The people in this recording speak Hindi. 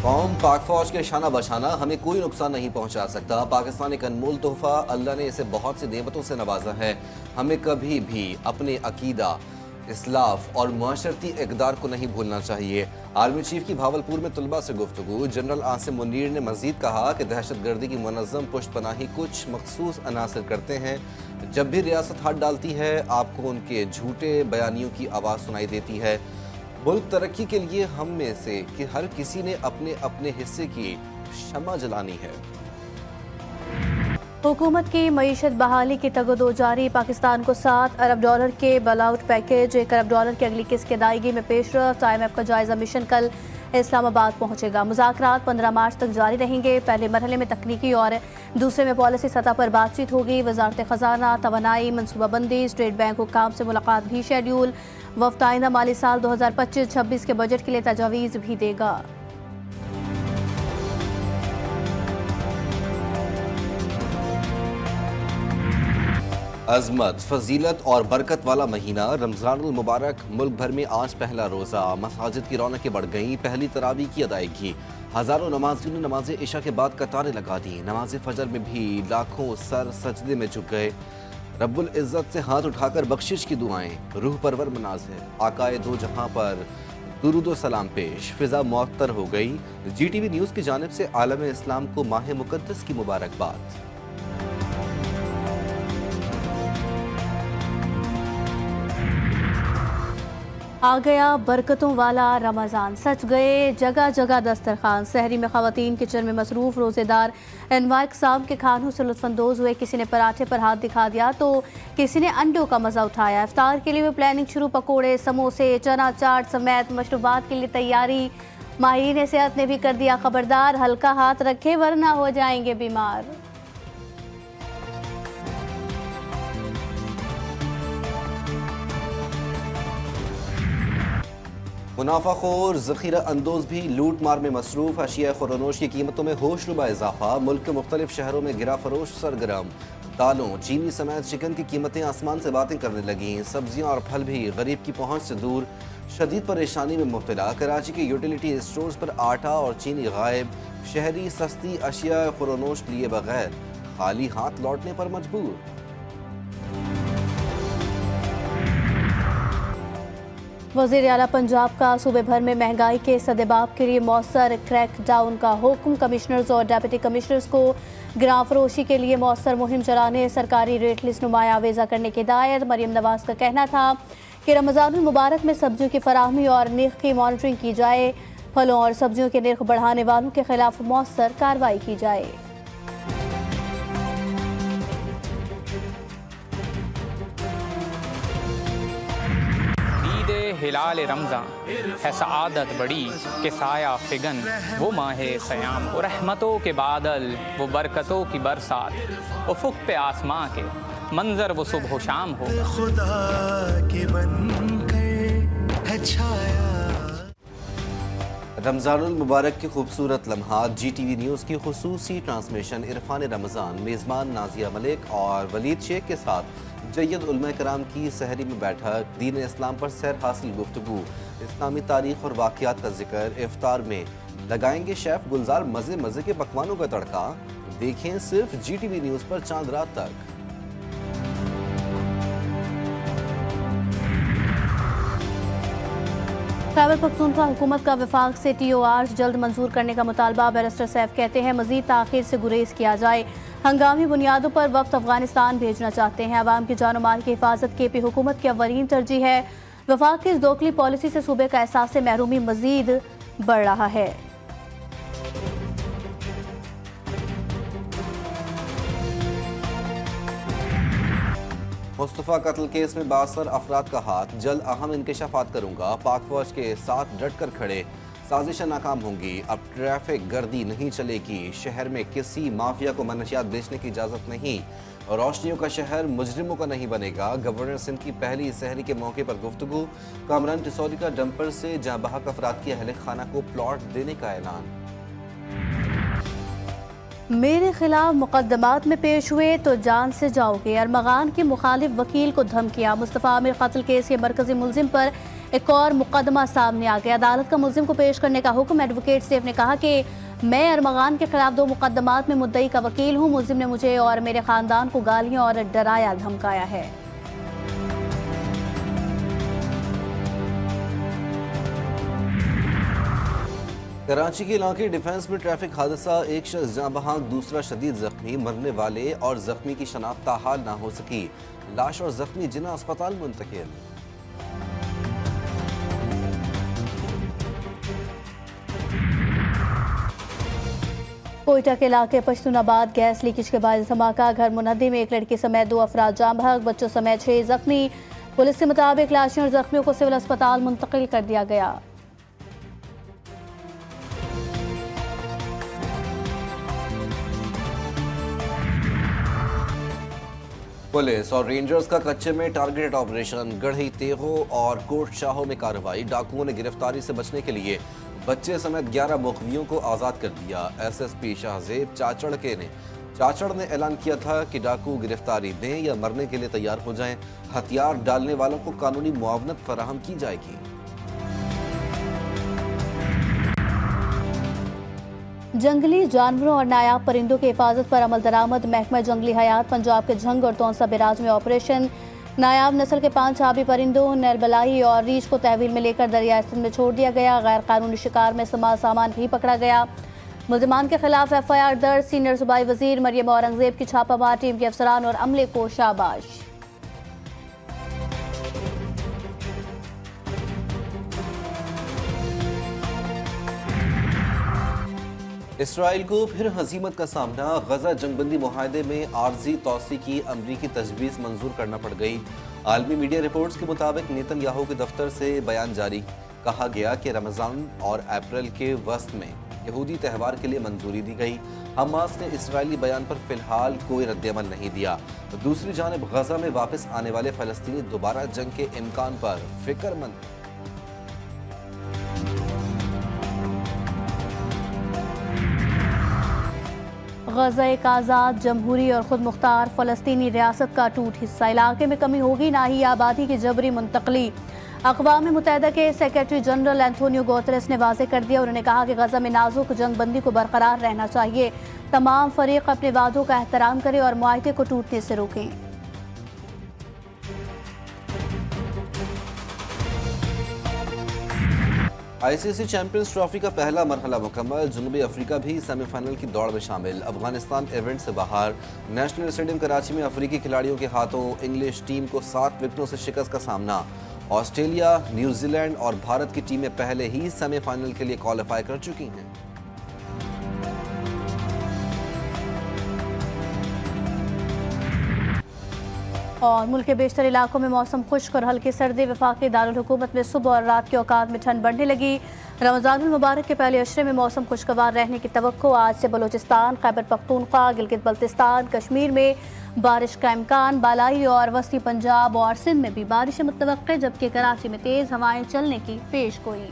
कौम पाक फौज के शाना बशाना हमें कोई नुकसान नहीं पहुंचा सकता। पाकिस्तान एक अनमोल तोहफा, अल्लाह ने इसे बहुत सी नेमतों से नवाजा है। हमें कभी भी अपने अकीदा, इस्लाफ और मुआशरती इक़दार को नहीं भूलना चाहिए। आर्मी चीफ की भावलपुर में तलबा से गुफ्तगू। जनरल आसिम मुनीर ने मजीद कहा कि दहशतगर्दी की मुनज़्ज़म पुष्टपनाही कुछ मखसूस अनासर करते हैं। जब भी रियासत हाथ डालती है, आपको उनके झूठे बयानियों की आवाज़ सुनाई देती है। मुल्क तरक्की के लिए हम में से कि हर किसी ने अपने अपने हिस्से की शम्मा जलानी है। हुकूमत की मईशत बहाली की तगदो जारी। पाकिस्तान को $7 अरब के बलआउट पैकेज, $1 अरब की अगली किस्त की अदायगी में पेशरफ्त। IMF का जायजा मिशन कल इस्लामाबाद पहुंचेगा। मुज़ाकरात 15 मार्च तक जारी रहेंगे। पहले मरहले में तकनीकी और दूसरे में पॉलिसी सतह पर बातचीत होगी। वजारत खजाना, तवानाई, मनसूबाबंदी, स्टेट बैंक हुक्काम से मुलाकात भी शेड्यूल। वफ़द आइंदा माली साल 2025-26 के बजट के लिए तजावीज़ भी देगा। अजमत, फजीलत और बरकत वाला महीना रमज़ानुल मुबारक। मुल्क भर में आज पहला रोज़ा। मसाजिद की रौनकें बढ़ गईं। पहली तरावी की अदायगी। हज़ारों नमाजियों ने नमाज इशा के बाद कतारें लगा दी। नमाज फजर में भी लाखों सर सजदे में झुक गए। रब्बुल इज़्ज़त से हाथ उठाकर बख्शिश की दुआएं। रूह परवर मनाज़िर, आकाए दो जहां पर दुरूद व सलाम पेश। फिजा मुअत्तर हो गई। GTV न्यूज़ की जानिब से आलम इस्लाम को माह मुक़द्दस की मुबारकबाद। आ गया बरकतों वाला रमज़ान। सच गए जगह जगह दस्तरखान। सहरी में ख़वातीन किचन में मसरूफ़। रोज़ेदार अनवाए इक़साम के खानों से लुत्फ़अंदोज़ हुए। किसी ने पराठे पर हाथ दिखा दिया तो किसी ने अंडों का मज़ा उठाया। इफ्तार के लिए भी प्लानिंग शुरू। पकोड़े, समोसे, चना चाट समेत मशरूबात के लिए तैयारी। माहिरीन सेहत ने भी कर दिया खबरदार, हल्का हाथ रखें वरना हो जाएंगे बीमार। मुनाफाखोर ज़ख़ीरा अंदोज़ भी लूट मार में मसरूफ़। अशिया खुरनोश की कीमतों में होशरुबा इजाफा। मुल्क के मुख्तलिफ शहरों में गिरा फरोश सरगर्म। दालों, चीनी समेत चिकन की कीमतें आसमान से बातें करने लगीं। सब्जियां और फल भी गरीब की पहुंच से दूर। शदीद परेशानी में मुब्तला। कराची के यूटिलिटी स्टोर्स पर आटा और चीनी गायब। शहरी सस्ती अशिया खुरनोश लिए बगैर खाली हाथ लौटने पर मजबूर। वज़ीर आला पंजाब का सूबे भर में महंगाई के सदेबाब के लिए मौसर क्रैक डाउन का हुक्म। कमिश्नर्स और डिप्टी कमिश्नर्स को गिरां फरोशी के लिए मौसर मुहिम चलाने, सरकारी रेट लिस्ट नुमाया आवेजा करने की हिदायत। मरियम नवाज का कहना था कि रमज़ानुल मुबारक में सब्जियों की फराहमी और निर्ख की मॉनिटरिंग की जाए। फलों और सब्जियों के निर्ख बढ़ाने वालों के खिलाफ मौसर कार्रवाई की जाए। हिलाल रमज़ान है सआदत बड़ी के साया फिगन वो माहे सयाम। वो रहमतों के बादल, वो बरकतों की बरसात। उफ़ुक़ पे आसमां के मंजर वो सुबह शाम होगा। खुदा के बनकर है छाया। रमज़ानुल मुबारक के खूबसूरत लम्हात। GTV न्यूज़ की खुसूसी ट्रांसमिशन। इरफान रमज़ान, मेज़बान नाजिया मलिक और वलीद शेख के साथ जय्यद उलमा कराम की सहरी में बैठक। दीन इस्लाम पर सैर हासिल गुफ्तगू। इस्लामी तारीख और वाक़यात का जिक्र। इफ्तार में लगाएंगे शेफ़ गुलजार मज़े मज़े के पकवानों का तड़का। देखें सिर्फ GTV न्यूज़ पर चांद रात तक। खैबर पख्तूनख्वा हुकूमत का वफाक से TORs जल्द मंजूर करने का मुतालबा। बैरिस्टर सैफ कहते हैं मजीद ताख़ीर से गुरेज किया जाए। हंगामी बुनियादों पर वक्त अफगानिस्तान भेजना चाहते हैं। अवाम की जान माल की हिफाजत KP हुकूमत की अवलीन तरजीह है। वफाक की इस दोखली पॉलिसी से सूबे का एहसास महरूमी मजीद बढ़ रहा है। मुस्तफ़ा कत्ल केस में 62 अफराद का हाथ। जल्द अहम इंकशाफात करूंगा। पाक फौज के साथ डट कर खड़े। साजिशें नाकाम होंगी। अब ट्रैफिक गर्दी नहीं चलेगी। शहर में किसी माफिया को मनशियात बेचने की इजाज़त नहीं। रोशनियों का शहर मुजरिमों का नहीं बनेगा। गवर्नर सिंध की पहली सहरी के मौके पर गुफ्तगू। कामरान टिसौदी का डंपर से जहां बहक अफराद की अहल खाना को प्लॉट देने का ऐलान। मेरे खिलाफ मुकदमात में पेश हुए तो जान से जाओगे। अरमगान के मुखालिफ वकील को धमकियां। मुस्तफ़ा आमिर कत्ल केस के मरकजी मुलजिम पर एक और मुकदमा सामने आ गया। अदालत का मुलजिम को पेश करने का हुक्म। एडवोकेट सैफ ने कहा कि मैं अरमगान के खिलाफ 2 मुकदमात में मुद्दई का वकील हूँ। मुलजिम ने मुझे और मेरे खानदान को गालियां और डराया धमकाया है। कराची के इलाके डिफेंस में ट्रैफिक हादसा, एक शख्स जाँ बहक, दूसरा शदीद जख्मी। मरने वाले और जख्मी की शनाख्त ताहाल ना हो सकी। लाश और जख्मी जिन्ना अस्पताल मुंतकिल। कोयटा के इलाके पश्तूनाबाद गैस लीकेज के बाद धमाका। घर मुनहदी में एक लड़की समेत 2 अफराद जाँ बहक, बच्चों समेत 6 जख्मी। पुलिस के मुताबिक लाशें और जख्मियों को सिविल अस्पताल मुंतकिल कर दिया गया। पुलिस और रेंजर्स का कच्चे में टारगेटेड ऑपरेशन। गढ़ी, तेहो और कोट शाहो में कार्रवाई। डाकुओं ने गिरफ्तारी से बचने के लिए बच्चे समेत 11 मुखबियों को आज़ाद कर दिया। एसएसपी शाहजेब चाचड़ ने ऐलान किया था कि डाकू गिरफ्तारी दें या मरने के लिए तैयार हो जाएं। हथियार डालने वालों को कानूनी मुआवनत फराहम की जाएगी। जंगली जानवरों और नायाब परिंदों की हिफाजत पर अमल दरामद। महकमा जंगली हयात पंजाब के झंग और तौसा बिराज में ऑपरेशन। नायाब नस्ल के 5 आबी परिंदों नरबलाई और रीछ को तहवील में लेकर दरिया सिंध में छोड़ दिया गया। गैर कानूनी शिकार में इस्तेमाल सामान भी पकड़ा गया। मुल्जिमान के खिलाफ FIR दर्ज। सीनियर सूबाई वजीर मरियम औरंगजेब की छापामार टीम के अफसरान और अमले को शाबाश। इसराइल को फिर हजीमत का सामना। गजा जंगबंदी मुआहदे में आर्जी तौसी की अमरीकी तजवीज़ मंजूर करना पड़ गई। आलमी मीडिया रिपोर्ट्स के मुताबिक नेतन्याहू के दफ्तर से बयान जारी। कहा गया कि रमज़ान और अप्रैल के वस्त में यहूदी त्यौहार के लिए मंजूरी दी गई। हमास ने इसराइली बयान पर फिलहाल कोई रद्दअमल नहीं दिया। दूसरी जानिब गजा में वापस आने वाले फ़लस्तीनी दोबारा जंग के इम्कान पर फिक्रमंद। गजा एक आज़ाद, जमहूरी और खुद मुख्तार फ़लस्तीनी रियासत का टूट हिस्सा। इलाके में कमी होगी ना ही आबादी की जबरी मुंतकली। अक़वाम मुत्तहिदा के सेक्रेटरी जनरल एंटोनियो गुतेरेस ने वाज़ेह कर दिया। उन्होंने कहा कि गजा में नाजुक जंगबंदी को बरकरार रहना चाहिए। तमाम फरीक अपने वादों का एहतराम करें और मुआहदे को टूटने से रोकें। ICC चैंपियंस ट्रॉफी का पहला मरहला मुकम्मल। जनूबी अफ्रीका भी सेमीफाइनल की दौड़ में शामिल। अफगानिस्तान इवेंट से बाहर। नेशनल स्टेडियम कराची में अफ्रीकी खिलाड़ियों के हाथों इंग्लिश टीम को 7 विकेटों से शिकस्त का सामना। ऑस्ट्रेलिया, न्यूजीलैंड और भारत की टीमें पहले ही सेमीफाइनल के लिए क्वालिफाई कर चुकी हैं। और मुल्क के बेशतर इलाकों में मौसम खुश्क और हल्की सर्दी। वफाकी दारुल हुकूमत में सुबह और रात के औकात में ठंड बढ़ने लगी। रमज़ानुल मुबारक के पहले अशरे में मौसम खुशगवार रहने की तवक्को। आज से बलोचिस्तान, खैबर पख्तूनख्वा, गिलगित बल्तिस्तान, कश्मीर में बारिश का इम्कान। बालाई और वस्ती पंजाब और सिंध में भी बारिश मुतवक्के, जबकि कराची में तेज़ हवाएं चलने की पेश गोई।